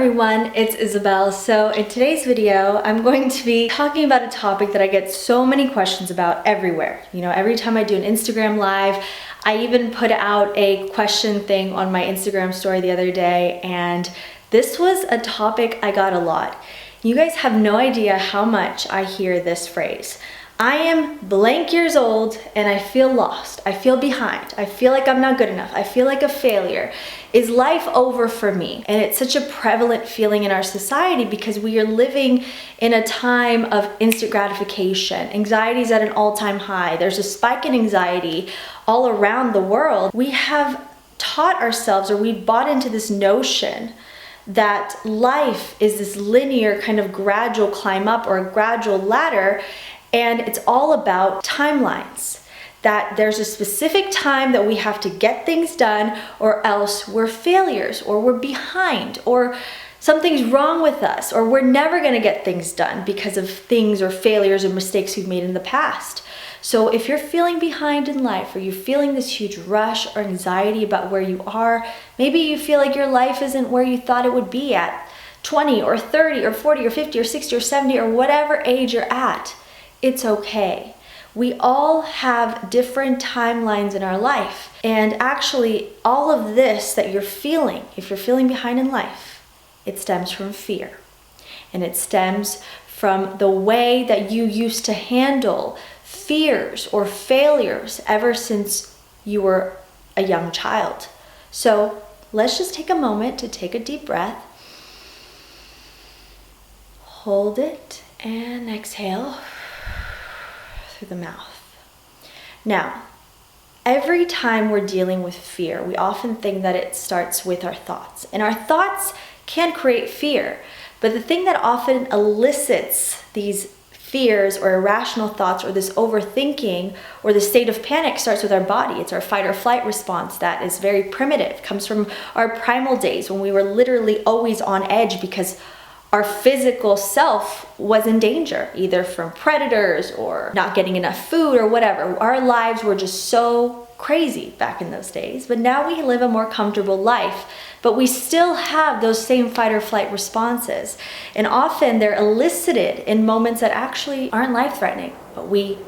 everyone, it's Isabel. So in today's video, I'm going to be talking about a topic that I get so many questions about everywhere. You know, every time I do an Instagram live, I even put out a question thing on my Instagram story the other day, and this was a topic I got a lot. You guys have no idea how much I hear this phrase. I am blank years old and I feel lost. I feel behind. I feel like I'm not good enough. I feel like a failure. Is life over for me? And it's such a prevalent feeling in our society because we are living in a time of instant gratification. Anxiety is at an all-time high. There's a spike in anxiety all around the world. We have taught ourselves, or we've bought into this notion that life is this linear kind of gradual climb up or a gradual ladder. And it's all about timelines, that there's a specific time that we have to get things done or else we're failures or we're behind or something's wrong with us or we're never gonna get things done because of things or failures or mistakes we've made in the past. So if you're feeling behind in life or you're feeling this huge rush or anxiety about where you are, maybe you feel like your life isn't where you thought it would be at 20 or 30 or 40 or 50 or 60 or 70 or whatever age you're at. It's okay. We all have different timelines in our life. And actually, all of this that you're feeling, if you're feeling behind in life, it stems from fear. And it stems from the way that you used to handle fears or failures ever since you were a young child. So let's just take a moment to take a deep breath. Hold it and exhale through the mouth. Now, every time we're dealing with fear, we often think that it starts with our thoughts. And our thoughts can create fear. But the thing that often elicits these fears or irrational thoughts or this overthinking or the state of panic starts with our body. It's our fight or flight response that is very primitive. It comes from our primal days when we were literally always on edge because our physical self was in danger, either from predators or not getting enough food or whatever. Our lives were just so crazy back in those days, but now we live a more comfortable life, but we still have those same fight or flight responses. And often they're elicited in moments that actually aren't life-threatening, but we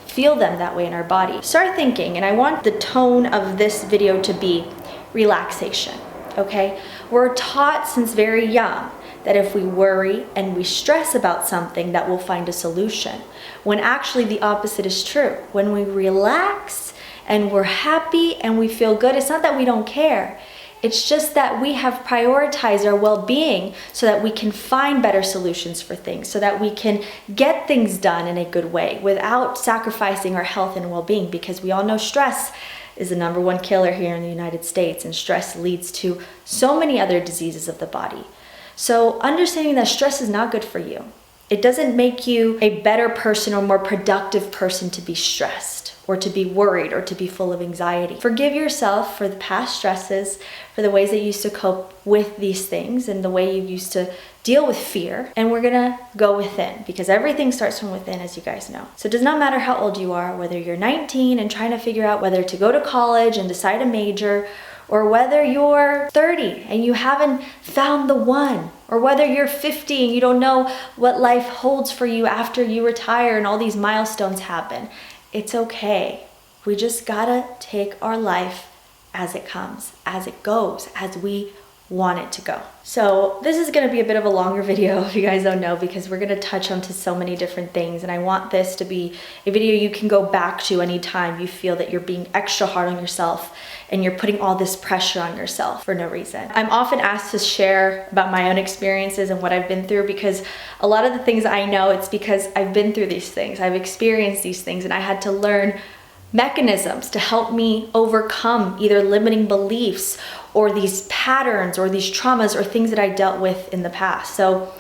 feel them that way in our body. Start thinking, and I want the tone of this video to be relaxation, okay? We're taught since very young that if we worry and we stress about something, that we'll find a solution. When actually the opposite is true. When we relax and we're happy and we feel good, it's not that we don't care. It's just that we have prioritized our well-being so that we can find better solutions for things, so that we can get things done in a good way without sacrificing our health and well-being, because we all know stress is the #1 killer here in the United States, and stress leads to so many other diseases of the body. So understanding that stress is not good for you. It doesn't make you a better person or more productive person to be stressed or to be worried or to be full of anxiety. Forgive yourself for the past stresses, for the ways that you used to cope with these things and the way you used to deal with fear. And we're gonna go within, because everything starts from within, as you guys know. So it does not matter how old you are, whether you're 19 and trying to figure out whether to go to college and decide a major, or whether you're 30 and you haven't found the one, or whether you're 50 and you don't know what life holds for you after you retire and all these milestones happen. It's okay. We just gotta take our life as it comes, as it goes, as we want it to go. So this is gonna be a bit of a longer video if you guys don't know, because we're gonna touch onto so many different things, and I want this to be a video you can go back to anytime you feel that you're being extra hard on yourself and you're putting all this pressure on yourself for no reason. I'm often asked to share about my own experiences and what I've been through, because a lot of the things I know, it's because I've been through these things, I've experienced these things, and I had to learn mechanisms to help me overcome either limiting beliefs or these patterns or these traumas or things that I dealt with in the past. So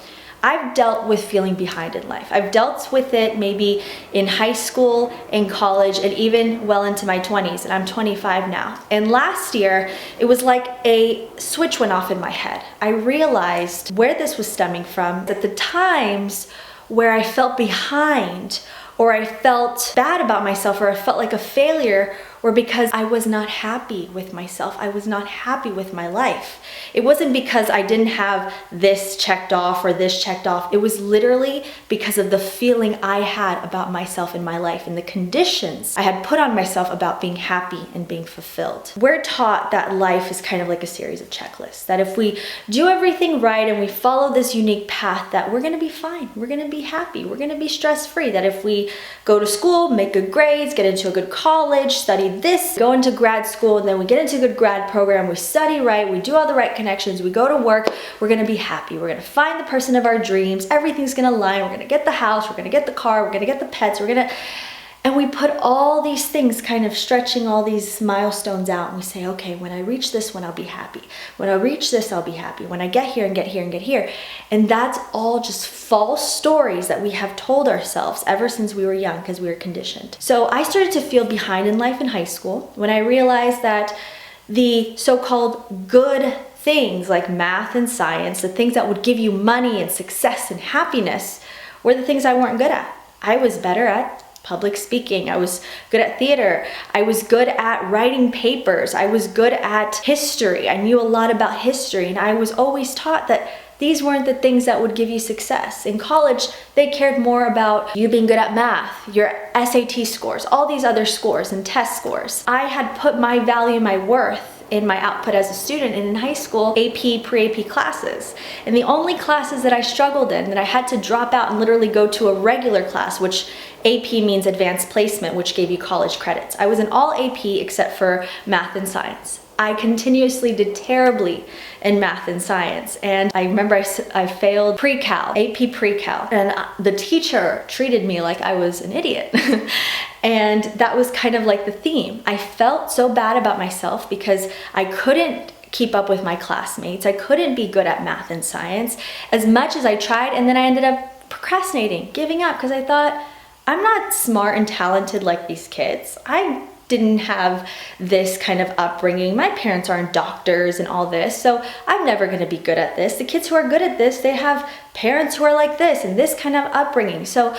I've dealt with feeling behind in life. I've dealt with it maybe in high school, in college, and even well into my 20s, and I'm 25 now. And last year, it was like a switch went off in my head. I realized where this was stemming from, that the times where I felt behind or I felt bad about myself or I felt like a failure were because I was not happy with myself. I was not happy with my life. It wasn't because I didn't have this checked off or this checked off. It was literally because of the feeling I had about myself in my life and the conditions I had put on myself about being happy and being fulfilled. We're taught that life is kind of like a series of checklists, that if we do everything right and we follow this unique path, that we're gonna be fine, we're gonna be happy, we're gonna be stress-free, that if we go to school, make good grades, get into a good college, study this, go into grad school, and then we get into a good grad program, we study right, we do all the right connections, we go to work, we're gonna be happy. We're gonna find the person of our dreams, everything's gonna align, we're gonna get the house, we're gonna get the car, we're gonna get the pets, and we put all these things, kind of stretching all these milestones out, and we say, okay, when I reach this one, I'll be happy. When I reach this, I'll be happy. When I get here and get here and get here. And that's all just false stories that we have told ourselves ever since we were young, because we were conditioned. So I started to feel behind in life in high school when I realized that the so-called good things like math and science, the things that would give you money and success and happiness, were the things I weren't good at. I was better at public speaking. I was good at theater. I was good at writing papers. I was good at history. I knew a lot about history, and I was always taught that these weren't the things that would give you success. In college, they cared more about you being good at math, your SAT scores, all these other scores and test scores. I had put my value, my worth in my output as a student, and in high school, AP, pre-AP classes. And the only classes that I struggled in, that I had to drop out and literally go to a regular class, which AP means advanced placement, which gave you college credits. I was in all AP except for math and science. I continuously did terribly in math and science. And I remember I failed pre-cal, AP pre-cal, and the teacher treated me like I was an idiot. And that was kind of like the theme. I felt so bad about myself because I couldn't keep up with my classmates. I couldn't be good at math and science as much as I tried, and then I ended up procrastinating, giving up, because I thought, I'm not smart and talented like these kids. I didn't have this kind of upbringing. My parents aren't doctors and all this, so I'm never gonna be good at this. The kids who are good at this, they have parents who are like this and this kind of upbringing. So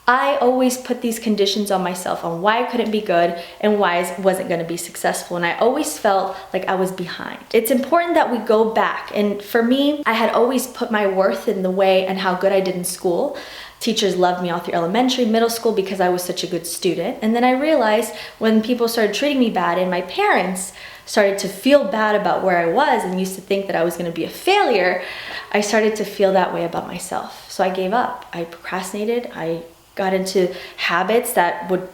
I always put these conditions on myself on why I couldn't be good and why I wasn't going to be successful. And I always felt like I was behind. It's important that we go back. And for me, I had always put my worth in the way and how good I did in school. Teachers loved me all through elementary, middle school because I was such a good student. And then I realized when people started treating me bad and my parents started to feel bad about where I was and used to think that I was going to be a failure, I started to feel that way about myself. So I gave up. I procrastinated. I got into habits that would,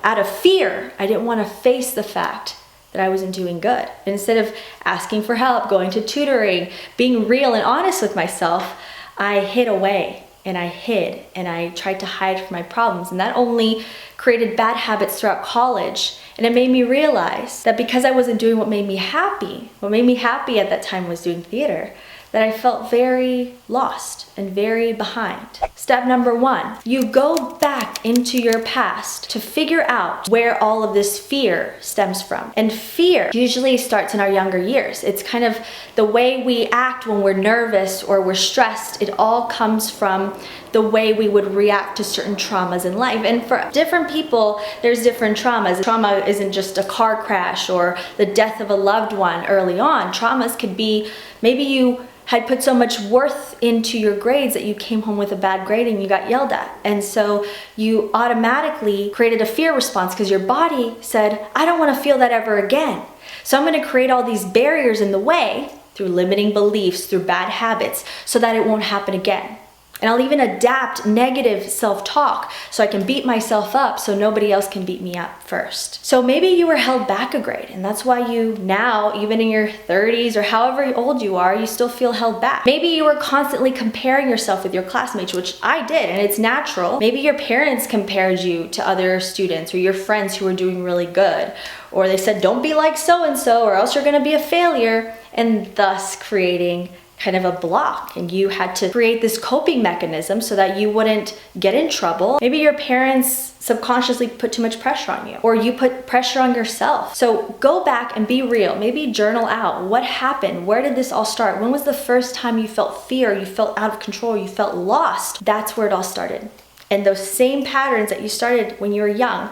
out of fear, I didn't want to face the fact that I wasn't doing good. And instead of asking for help, going to tutoring, being real and honest with myself, I hid away and I hid and I tried to hide from my problems. And that only created bad habits throughout college. And it made me realize that because I wasn't doing what made me happy at that time was doing theater, that I felt very lost and very behind. Step number 1, you go back into your past to figure out where all of this fear stems from. And fear usually starts in our younger years. It's kind of the way we act when we're nervous or we're stressed. It all comes from the way we would react to certain traumas in life. And for different people, there's different traumas. Trauma isn't just a car crash or the death of a loved one early on. Traumas could be maybe you had put so much worth into your grades that you came home with a bad grade and you got yelled at. And so you automatically created a fear response because your body said, I don't want to feel that ever again. So I'm going to create all these barriers in the way through limiting beliefs, through bad habits, so that it won't happen again. And I'll even adapt negative self-talk so I can beat myself up so nobody else can beat me up first. So maybe you were held back a grade, and that's why you now, even in your 30s or however old you are, you still feel held back. Maybe you were constantly comparing yourself with your classmates, which I did, and it's natural. Maybe your parents compared you to other students or your friends who were doing really good, or they said, don't be like so-and-so or else you're gonna be a failure, and thus creating kind of a block, and you had to create this coping mechanism so that you wouldn't get in trouble. Maybe your parents subconsciously put too much pressure on you, or you put pressure on yourself. So go back and be real. Maybe journal out what happened. Where did this all start? When was the first time you felt fear, you felt out of control, you felt lost? That's where it all started. And those same patterns that you started when you were young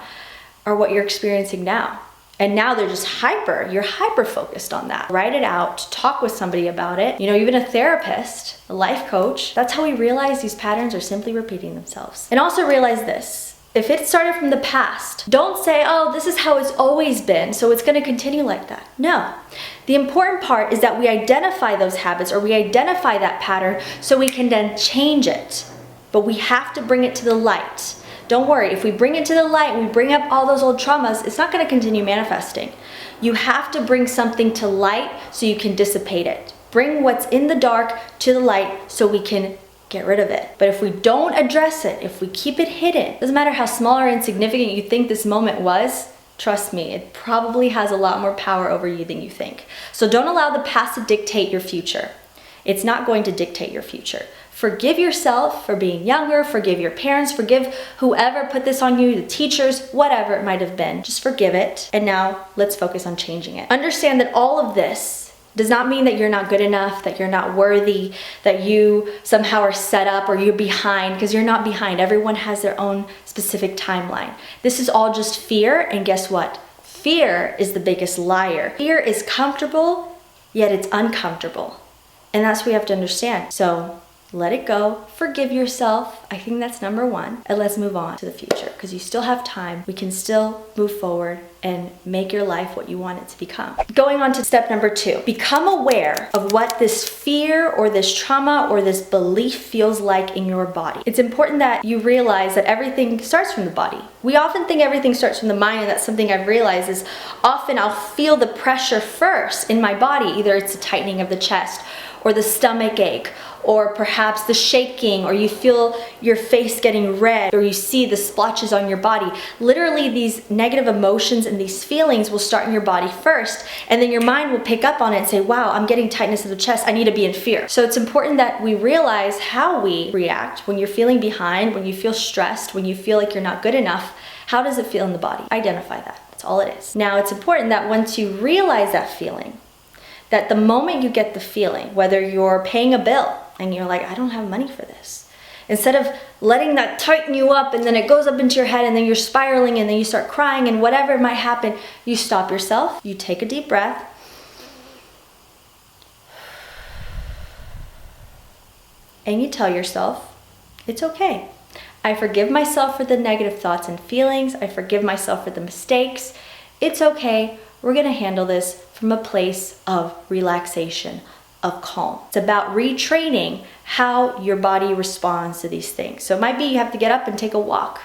are what you're experiencing now. And now they're just you're hyper focused on that. Write it out, talk with somebody about it. Even a therapist, a life coach. That's how we realize these patterns are simply repeating themselves. And also realize this. If it started from the past, don't say, oh, this is how it's always been, so it's going to continue like that. No. The important part is that we identify those habits, or we identify that pattern so we can then change it. But we have to bring it to the light. Don't worry, if we bring it to the light and we bring up all those old traumas, it's not going to continue manifesting. You have to bring something to light so you can dissipate it. Bring what's in the dark to the light so we can get rid of it. But if we don't address it, if we keep it hidden, doesn't matter how small or insignificant you think this moment was, trust me, it probably has a lot more power over you than you think. So don't allow the past to dictate your future. It's not going to dictate your future. Forgive yourself for being younger, forgive your parents, forgive whoever put this on you, the teachers, whatever it might have been. Just forgive it. And now let's focus on changing it. Understand that all of this does not mean that you're not good enough, that you're not worthy, that you somehow are set up or you're behind, because you're not behind. Everyone has their own specific timeline. This is all just fear, and guess what? Fear is the biggest liar. Fear is comfortable, yet it's uncomfortable. And that's what we have to understand. So let it go, forgive yourself. I think that's number one. And let's move on to the future, because you still have time. We can still move forward and make your life what you want it to become. Going on to step number 2, become aware of what this fear or this trauma or this belief feels like in your body. It's important that you realize that everything starts from the body. We often think everything starts from the mind, and that's something I've realized is often I'll feel the pressure first in my body. Either it's the tightening of the chest or the stomach ache, or perhaps the shaking, or you feel your face getting red, or you see the splotches on your body. Literally, these negative emotions and these feelings will start in your body first, and then your mind will pick up on it and say, wow, I'm getting tightness of the chest, I need to be in fear. So it's important that we realize how we react when you're feeling behind, when you feel stressed, when you feel like you're not good enough. How does it feel in the body? Identify that. That's all it is. Now, it's important that once you realize that feeling, that the moment you get the feeling, whether you're paying a bill and you're like, I don't have money for this, instead of letting that tighten you up and then it goes up into your head and then you're spiraling and then you start crying and whatever might happen, you stop yourself, you take a deep breath, and you tell yourself, it's okay. I forgive myself for the negative thoughts and feelings. I forgive myself for the mistakes. It's okay. We're gonna handle this from a place of relaxation, of calm. It's about retraining how your body responds to these things. So it might be you have to get up and take a walk.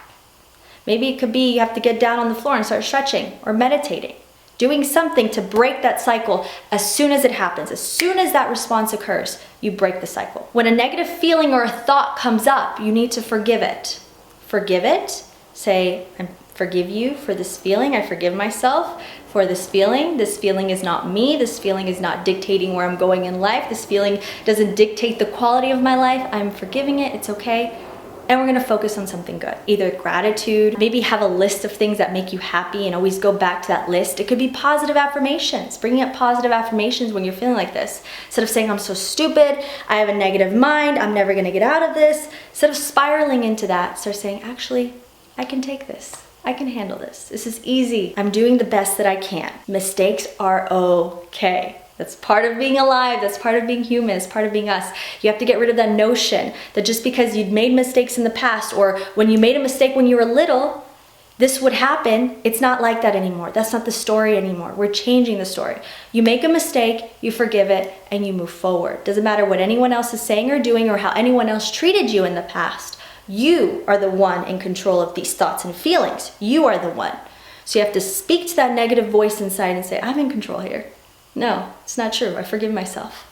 Maybe it could be you have to get down on the floor and start stretching or meditating. Doing something to break that cycle as soon as it happens. As soon as that response occurs, you break the cycle. When a negative feeling or a thought comes up, you need to forgive it. Forgive it. Say, I forgive you for this feeling. I forgive myself for this feeling. This feeling is not me. This feeling is not dictating where I'm going in life. This feeling doesn't dictate the quality of my life. I'm forgiving it. It's okay. And we're gonna focus on something good. Either gratitude, maybe have a list of things that make you happy and always go back to that list. It could be positive affirmations, bringing up positive affirmations when you're feeling like this. Instead of saying, I'm so stupid, I have a negative mind, I'm never gonna get out of this. Instead of spiraling into that, start saying, actually, I can take this. I can handle this. This is easy. I'm doing the best that I can. Mistakes are okay. That's part of being alive. That's part of being human. It's part of being us. You have to get rid of that notion that just because you'd made mistakes in the past, or when you made a mistake when you were little, this would happen. It's not like that anymore. That's not the story anymore. We're changing the story. You make a mistake, you forgive it, and you move forward. Doesn't matter what anyone else is saying or doing or how anyone else treated you in the past. You are the one in control of these thoughts and feelings. You are the one. So you have to speak to that negative voice inside and say, I'm in control here. No, it's not true. I forgive myself.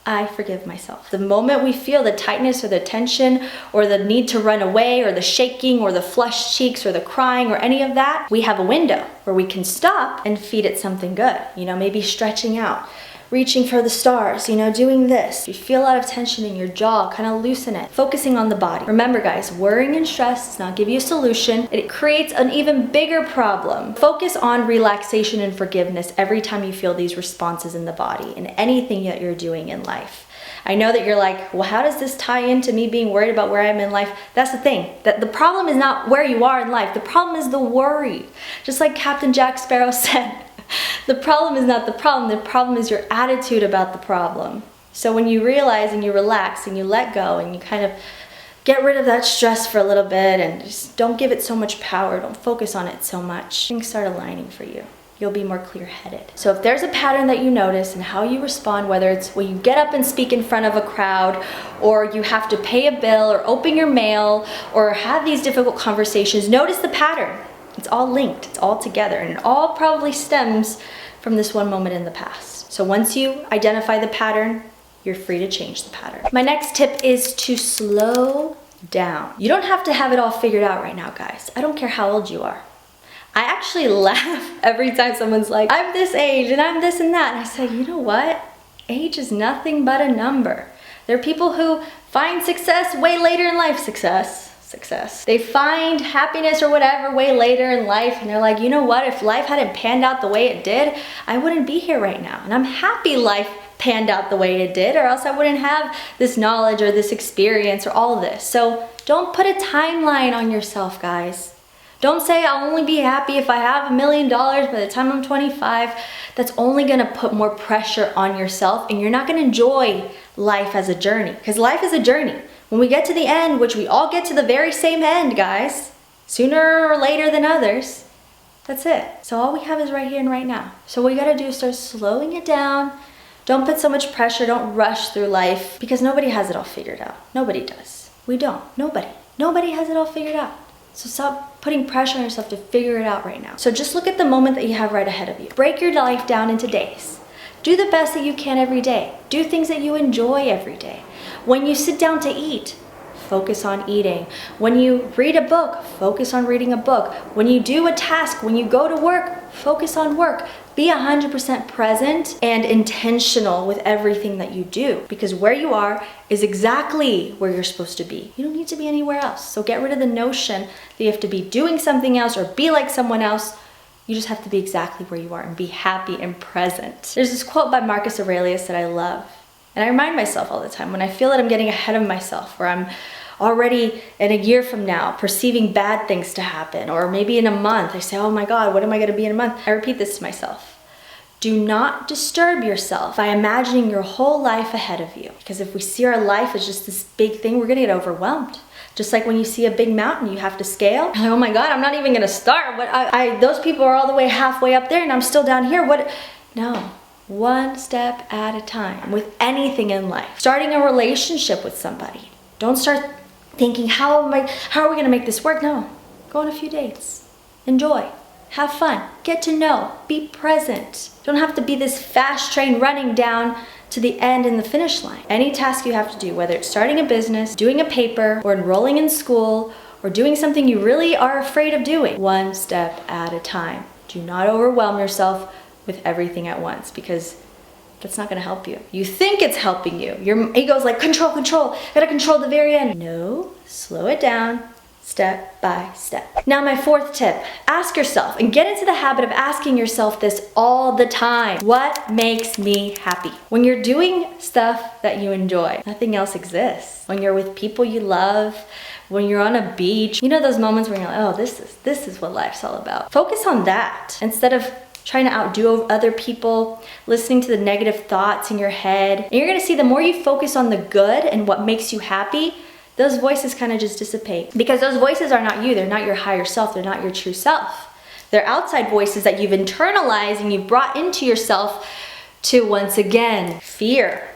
I forgive myself. The moment we feel the tightness or the tension or the need to run away or the shaking or the flushed cheeks or the crying or any of that, we have a window where we can stop and feed it something good. Maybe stretching out, reaching for the stars, doing this. If you feel a lot of tension in your jaw, kind of loosen it. Focusing on the body. Remember guys, worrying and stress does not give you a solution. It creates an even bigger problem. Focus on relaxation and forgiveness every time you feel these responses in the body and anything that you're doing in life. I know that you're like, well, how does this tie into me being worried about where I am in life? That's the thing. That the problem is not where you are in life. The problem is the worry. Just like Captain Jack Sparrow said, The problem is not the problem is your attitude about the problem. So when you realize and you relax and you let go and you kind of get rid of that stress for a little bit and just don't give it so much power, don't focus on it so much, things start aligning for you. You'll be more clear-headed. So if there's a pattern that you notice and how you respond, whether it's when you get up and speak in front of a crowd, or you have to pay a bill or open your mail or have these difficult conversations, notice the pattern. It's all linked, it's all together, and it all probably stems from this one moment in the past. So once you identify the pattern, you're free to change the pattern. My next tip is to slow down. You don't have to have it all figured out right now, guys. I don't care how old you are. I actually laugh every time someone's like, I'm this age and I'm this and that. And I say, you know what? Age is nothing but a number. There are people who find success way later in life. Success. They find happiness or whatever way later in life, and they're like, you know what? If life hadn't panned out the way it did, I wouldn't be here right now. And I'm happy life panned out the way it did, or else I wouldn't have this knowledge or this experience or all of this. So don't put a timeline on yourself, guys. Don't say I'll only be happy if I have $1 million by the time I'm 25. That's only gonna put more pressure on yourself, and you're not gonna enjoy life as a journey, because life is a journey. When we get to the end, which we all get to the very same end, guys, sooner or later than others, that's it. So all we have is right here and right now. So what you gotta do is start slowing it down. Don't put so much pressure, don't rush through life, because nobody has it all figured out. Nobody does. We don't. Nobody has it all figured out. So stop putting pressure on yourself to figure it out right now. So just look at the moment that you have right ahead of you. Break your life down into days. Do the best that you can every day. Do things that you enjoy every day. When you sit down to eat, focus on eating. When you read a book, focus on reading a book. When you do a task, when you go to work, focus on work. Be 100% present and intentional with everything that you do, because where you are is exactly where you're supposed to be. You don't need to be anywhere else. So get rid of the notion that you have to be doing something else or be like someone else. You just have to be exactly where you are and be happy and present. There's this quote by Marcus Aurelius that I love. And I remind myself all the time when I feel that I'm getting ahead of myself, or I'm already in a year from now perceiving bad things to happen, or maybe in a month, I say, oh my God, what am I gonna be in a month? I repeat this to myself. Do not disturb yourself by imagining your whole life ahead of you. Because if we see our life as just this big thing, we're gonna get overwhelmed. Just like when you see a big mountain you have to scale. You're like, oh my God, I'm not even gonna start. Those people are all the way halfway up there and I'm still down here. No. One step at a time with anything in life. Starting a relationship with somebody. Don't start thinking, how are we gonna make this work? No, go on a few dates. Enjoy, have fun, get to know, be present. Don't have to be this fast train running down to the end and the finish line. Any task you have to do, whether it's starting a business, doing a paper, or enrolling in school, or doing something you really are afraid of doing, one step at a time. Do not overwhelm yourself with everything at once, because that's not gonna help you. You think it's helping you. Your ego's like, control, gotta control the very end. No, slow it down, step by step. Now my fourth tip, ask yourself, and get into the habit of asking yourself this all the time. What makes me happy? When you're doing stuff that you enjoy, nothing else exists. When you're with people you love, when you're on a beach, you know those moments where you're like, oh, this is what life's all about. Focus on that instead of trying to outdo other people, listening to the negative thoughts in your head. And you're gonna see the more you focus on the good and what makes you happy, those voices kind of just dissipate. Because those voices are not you, they're not your higher self, they're not your true self. They're outside voices that you've internalized and you've brought into yourself to, once again, fear.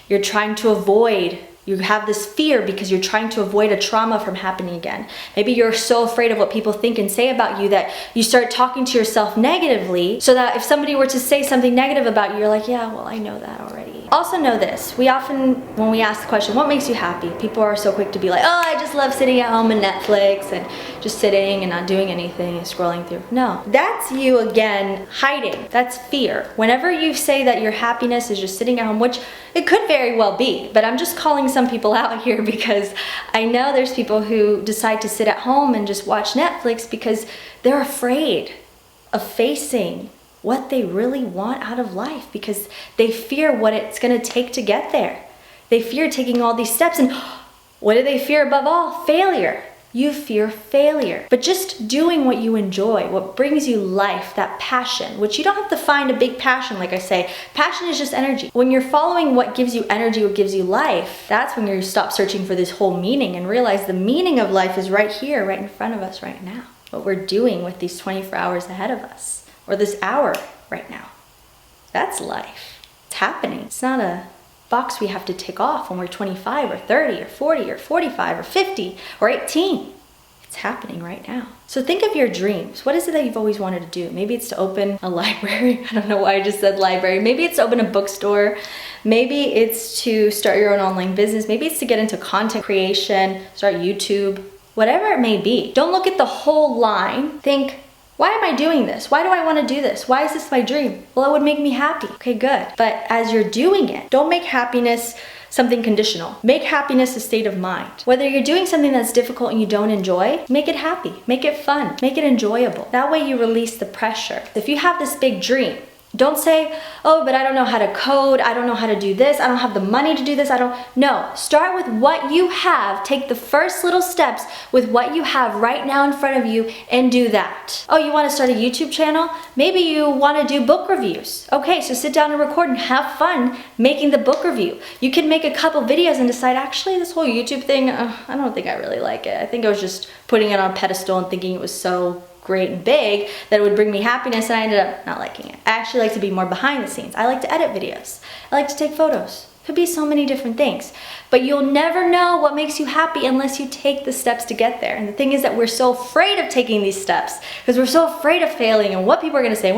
You're trying to avoid. You have this fear because you're trying to avoid a trauma from happening again. Maybe you're so afraid of what people think and say about you that you start talking to yourself negatively, so that if somebody were to say something negative about you, you're like, yeah, well, I know that already. Also know this, we often, when we ask the question, what makes you happy? People are so quick to be like, oh, I just love sitting at home and Netflix and just sitting and not doing anything and scrolling through. No, that's you again hiding. That's fear. Whenever you say that your happiness is just sitting at home, which it could very well be, but I'm just calling some people out here because I know there's people who decide to sit at home and just watch Netflix because they're afraid of facing what they really want out of life, because they fear what it's gonna take to get there. They fear taking all these steps, and what do they fear above all? Failure. You fear failure. But just doing what you enjoy, what brings you life, that passion, which you don't have to find a big passion, like I say. Passion is just energy. When you're following what gives you energy, what gives you life, that's when you stop searching for this whole meaning and realize the meaning of life is right here, right in front of us right now. What we're doing with these 24 hours ahead of us, or this hour right now. That's life. It's happening. It's not a box we have to tick off when we're 25 or 30 or 40 or 45 or 50 or 18. It's happening right now. So think of your dreams. What is it that you've always wanted to do? Maybe it's to open a library. I don't know why I just said library. Maybe it's to open a bookstore. Maybe it's to start your own online business. Maybe it's to get into content creation, start YouTube, whatever it may be. Don't look at the whole line. Think, why am I doing this? Why do I want to do this? Why is this my dream? Well, it would make me happy. Okay, good. But as you're doing it, don't make happiness something conditional. Make happiness a state of mind. Whether you're doing something that's difficult and you don't enjoy, make it happy, make it fun, make it enjoyable. That way you release the pressure. If you have this big dream, don't say, oh, but I don't know how to code, I don't know how to do this, I don't have the money to do this, No, start with what you have. Take the first little steps with what you have right now in front of you and do that. Oh, you want to start a YouTube channel? Maybe you want to do book reviews. Okay, so sit down and record and have fun making the book review. You can make a couple videos and decide, actually, this whole YouTube thing, I don't think I really like it. I think I was just putting it on a pedestal and thinking it was so great and big that it would bring me happiness, and I ended up not liking it. I actually like to be more behind the scenes. I like to edit videos. I like to take photos. Could be so many different things. But you'll never know what makes you happy unless you take the steps to get there. And the thing is that we're so afraid of taking these steps because we're so afraid of failing and what people are going to say.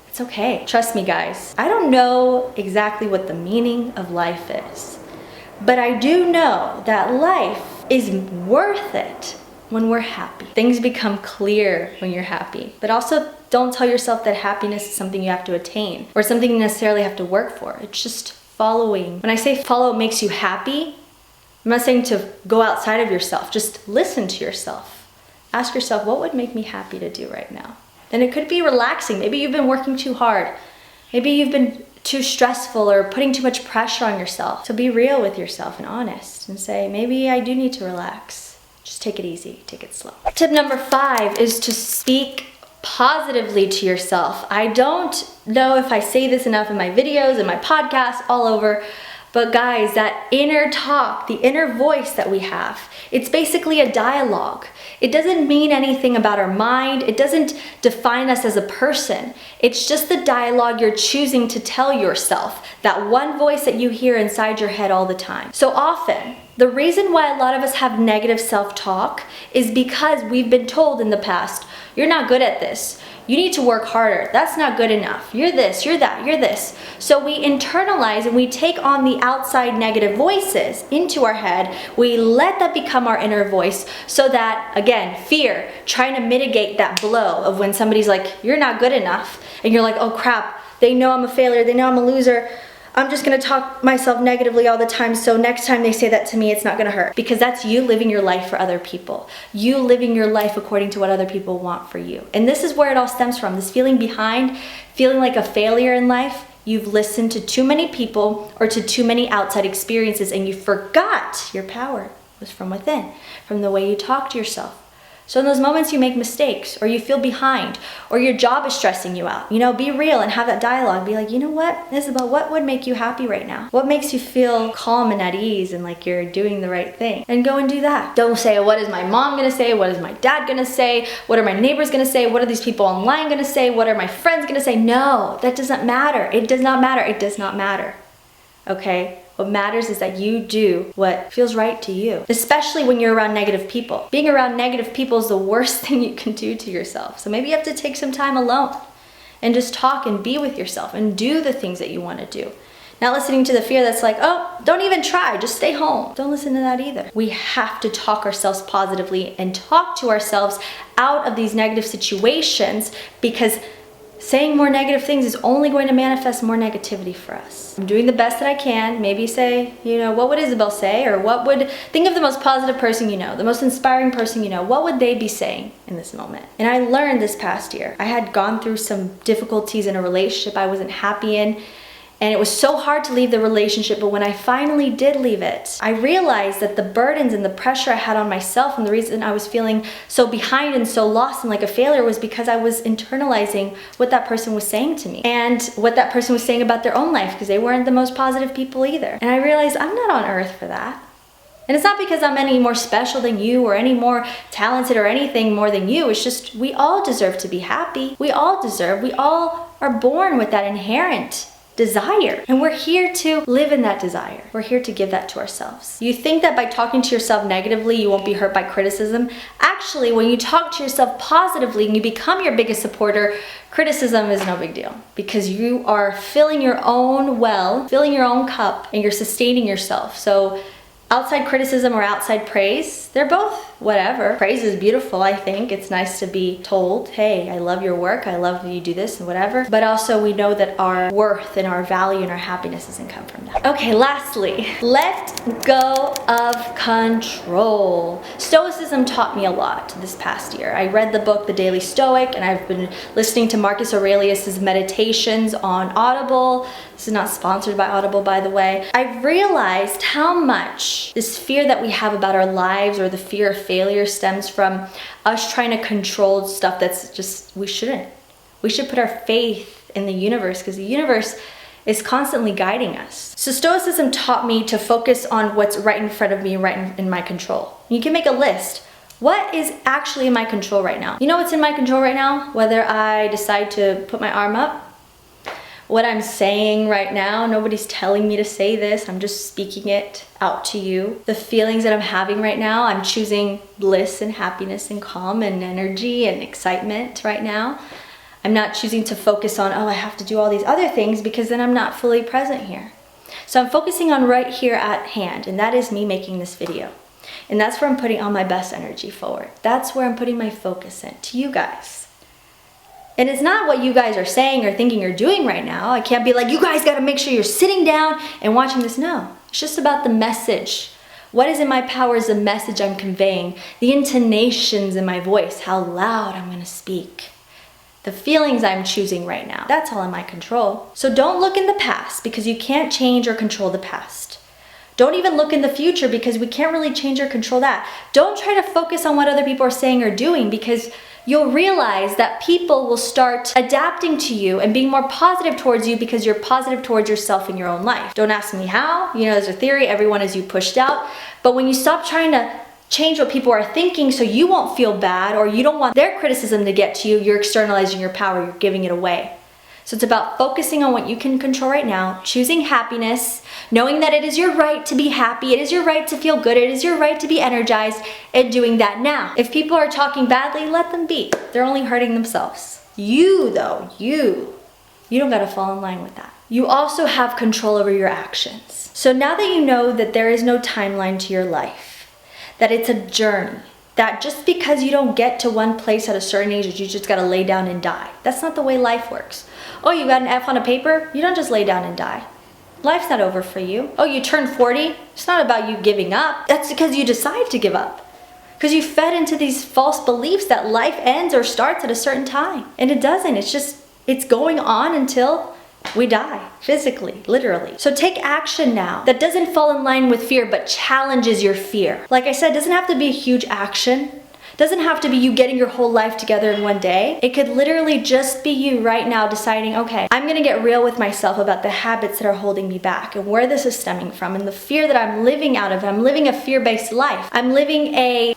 It's okay. Trust me, guys. I don't know exactly what the meaning of life is, but I do know that life is worth it when we're happy. Things become clear when you're happy. But also, don't tell yourself that happiness is something you have to attain or something you necessarily have to work for. It's just following. When I say follow makes you happy, I'm not saying to go outside of yourself. Just listen to yourself. Ask yourself, what would make me happy to do right now? And it could be relaxing. Maybe you've been working too hard. Maybe you've been too stressful or putting too much pressure on yourself. So be real with yourself and honest and say, maybe I do need to relax. Just take it easy, take it slow. Tip number 5 is to speak positively to yourself. I don't know if I say this enough in my videos and my podcasts all over, but guys, that inner talk, the inner voice that we have, it's basically a dialogue. It doesn't mean anything about our mind. It doesn't define us as a person. It's just the dialogue you're choosing to tell yourself, that one voice that you hear inside your head all the time. So often, the reason why a lot of us have negative self-talk is because we've been told in the past, you're not good at this. You need to work harder. That's not good enough. You're this, you're that, you're this. So we internalize and we take on the outside negative voices into our head. We let that become our inner voice so that, again, fear, trying to mitigate that blow of when somebody's like, you're not good enough. And you're like, oh crap, they know I'm a failure. They know I'm a loser. I'm just gonna talk myself negatively all the time, so next time they say that to me, it's not gonna hurt. Because that's you living your life for other people. You living your life according to what other people want for you. And this is where it all stems from, this feeling behind, feeling like a failure in life. You've listened to too many people or to too many outside experiences and you forgot your power was from within, from the way you talk to yourself. So in those moments you make mistakes or you feel behind or your job is stressing you out, be real and have that dialogue. Be like, you know what? This is about what would make you happy right now. What makes you feel calm and at ease and like you're doing the right thing? And go and do that. Don't say, what is my mom gonna say? What is my dad gonna say? What are my neighbors gonna say? What are these people online gonna say? What are my friends gonna say? No, that doesn't matter. It does not matter. It does not matter. Okay? What matters is that you do what feels right to you, especially when you're around negative people. Being around negative people is the worst thing you can do to yourself. So maybe you have to take some time alone and just talk and be with yourself and do the things that you want to do. Not listening to the fear that's like, oh, don't even try, just stay home. Don't listen to that either. We have to talk ourselves positively and talk to ourselves out of these negative situations because saying more negative things is only going to manifest more negativity for us. I'm doing the best that I can. Maybe say, what would Isabel say? Or think of the most positive person you know, the most inspiring person you know. What would they be saying in this moment? And I learned this past year. I had gone through some difficulties in a relationship I wasn't happy in. And it was so hard to leave the relationship, but when I finally did leave it, I realized that the burdens and the pressure I had on myself and the reason I was feeling so behind and so lost and like a failure was because I was internalizing what that person was saying to me and what that person was saying about their own life, because they weren't the most positive people either. And I realized I'm not on earth for that. And it's not because I'm any more special than you or any more talented or anything more than you. It's just we all deserve to be happy. We all are born with that inherent desire. And we're here to live in that desire. We're here to give that to ourselves. You think that by talking to yourself negatively, you won't be hurt by criticism. Actually, when you talk to yourself positively and you become your biggest supporter, criticism is no big deal because you are filling your own well, filling your own cup, and you're sustaining yourself. So outside criticism or outside praise, they're both whatever. Praise is beautiful, I think. It's nice to be told, hey, I love your work, I love that you do this and whatever. But also we know that our worth and our value and our happiness doesn't come from that. Okay, lastly, let go of control. Stoicism taught me a lot this past year. I read the book, The Daily Stoic, and I've been listening to Marcus Aurelius's meditations on Audible. This is not sponsored by Audible, by the way. I've realized how much this fear that we have about our lives or the fear of failure stems from us trying to control stuff that's just, we shouldn't. We should put our faith in the universe because the universe is constantly guiding us. So Stoicism taught me to focus on what's right in front of me, right in my control. You can make a list. What is actually in my control right now? You know what's in my control right now? Whether I decide to put my arm up, what I'm saying right now, nobody's telling me to say this, I'm just speaking it out to you. The feelings that I'm having right now, I'm choosing bliss and happiness and calm and energy and excitement right now. I'm not choosing to focus on, oh, I have to do all these other things because then I'm not fully present here. So I'm focusing on right here at hand, and that is me making this video. And that's where I'm putting all my best energy forward. That's where I'm putting my focus in, to you guys. And it's not what you guys are saying or thinking or doing right now. I can't be like, you guys gotta make sure you're sitting down and watching this. No, it's just about the message. What is in my power is the message I'm conveying, the intonations in my voice, how loud I'm gonna speak, the feelings I'm choosing right now. That's all in my control. So don't look in the past because you can't change or control the past. Don't even look in the future because we can't really change or control that. Don't try to focus on what other people are saying or doing because you'll realize that people will start adapting to you and being more positive towards you because you're positive towards yourself in your own life. Don't ask me how. You know, there's a theory, everyone is you pushed out. But when you stop trying to change what people are thinking so you won't feel bad or you don't want their criticism to get to you, you're externalizing your power, you're giving it away. So it's about focusing on what you can control right now, choosing happiness, knowing that it is your right to be happy, it is your right to feel good, it is your right to be energized, and doing that now. If people are talking badly, let them be. They're only hurting themselves. You though, you don't gotta fall in line with that. You also have control over your actions. So now that you know that there is no timeline to your life, that it's a journey, that just because you don't get to one place at a certain age, you just gotta lay down and die. That's not the way life works. Oh, you got an F on a paper? You don't just lay down and die. Life's not over for you. Oh, you turned 40? It's not about you giving up. That's because you decide to give up. Because you fed into these false beliefs that life ends or starts at a certain time. And it doesn't. It's going on until we die, physically, literally. So take action now that doesn't fall in line with fear, but challenges your fear. Like I said, it doesn't have to be a huge action. It doesn't have to be you getting your whole life together in one day. It could literally just be you right now deciding, okay, I'm gonna get real with myself about the habits that are holding me back and where this is stemming from and the fear that I'm living out of. I'm living a fear-based life. I'm living a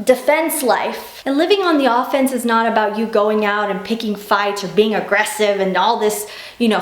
defense life. And living on the offense is not about you going out and picking fights or being aggressive and all this,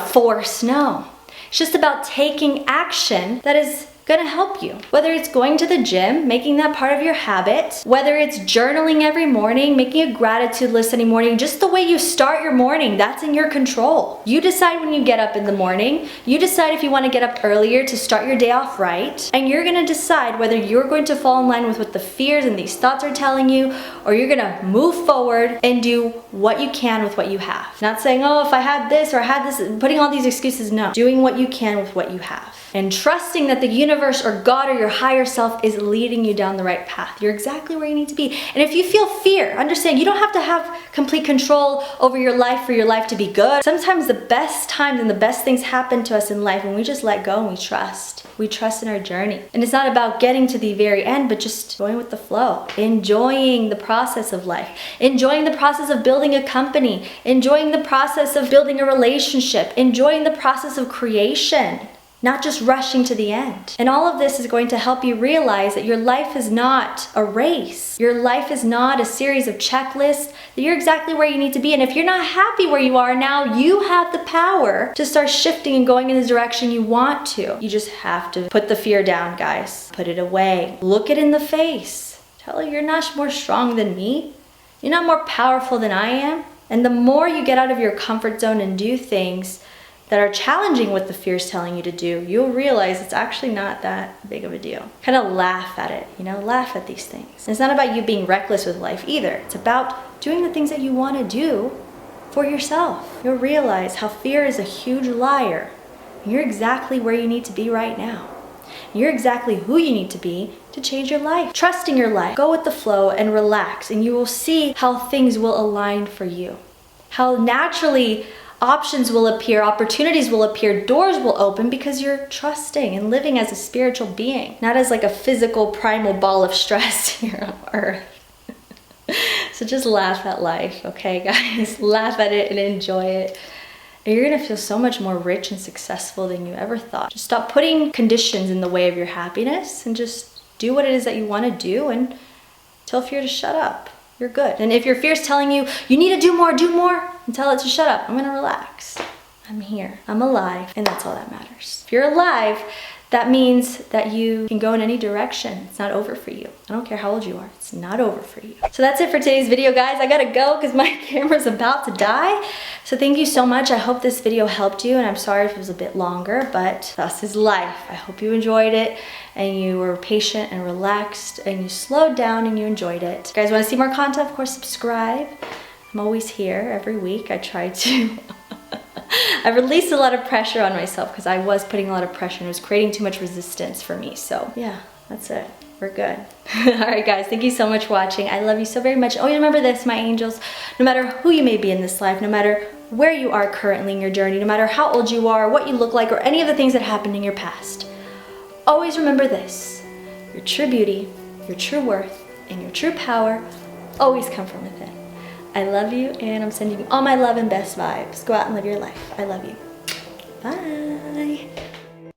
force. No. It's just about taking action that is gonna help you. Whether it's going to the gym, making that part of your habit, whether it's journaling every morning, making a gratitude list any morning, just the way you start your morning, that's in your control. You decide when you get up in the morning, you decide if you wanna get up earlier to start your day off right, and you're gonna decide whether you're going to fall in line with what the fears and these thoughts are telling you, or you're gonna move forward and do what you can with what you have. Not saying, oh, if I had this or I had this, putting all these excuses, no. Doing what you can with what you have. and trusting that the universe or God or your higher self is leading you down the right path. You're exactly where you need to be. And if you feel fear, understand you don't have to have complete control over your life for your life to be good. Sometimes the best times and the best things happen to us in life when we just let go and we trust. We trust in our journey. And it's not about getting to the very end, but just going with the flow, enjoying the process of life, enjoying the process of building a company, enjoying the process of building a relationship, enjoying the process of creation, not just rushing to the end. And all of this is going to help you realize that your life is not a race. Your life is not a series of checklists, that you're exactly where you need to be. And if you're not happy where you are now, you have the power to start shifting and going in the direction you want to. You just have to put the fear down, guys. Put it away. Look it in the face. Tell her you're not more strong than me. You're not more powerful than I am. And the more you get out of your comfort zone and do things that are challenging what the fear is telling you to do, you'll realize it's actually not that big of a deal. Kind of laugh at it, laugh at these things. And it's not about you being reckless with life either. It's about doing the things that you want to do for yourself. You'll realize how fear is a huge liar. You're exactly where you need to be right now. You're exactly who you need to be to change your life. Trusting your life. Go with the flow and relax, and you will see how things will align for you. How naturally options will appear, opportunities will appear, doors will open because you're trusting and living as a spiritual being, not as like a physical primal ball of stress here on earth. So just laugh at life, okay, guys? Laugh at it and enjoy it. And you're gonna feel so much more rich and successful than you ever thought. Just stop putting conditions in the way of your happiness and just do what it is that you want to do and tell fear to shut up. You're good. And if your fear's telling you, you need to do more, and tell it to shut up, I'm gonna relax. I'm here, I'm alive, and that's all that matters. If you're alive, that means that you can go in any direction. It's not over for you. I don't care how old you are, it's not over for you. So that's it for today's video, guys. I gotta go because my camera's about to die. So thank you so much. I hope this video helped you, and I'm sorry if it was a bit longer, but thus is life. I hope you enjoyed it, and you were patient and relaxed, and you slowed down and you enjoyed it. If you guys wanna see more content, of course, subscribe. I'm always here every week. I try to. I released a lot of pressure on myself because I was putting a lot of pressure and it was creating too much resistance for me. So yeah, that's it. We're good. All right, guys, thank you so much for watching. I love you so very much. Oh, remember this, my angels, no matter who you may be in this life, no matter where you are currently in your journey, no matter how old you are, what you look like, or any of the things that happened in your past, always remember this: your true beauty, your true worth, and your true power always come from within. I love you, and I'm sending you all my love and best vibes. Go out and live your life. I love you. Bye.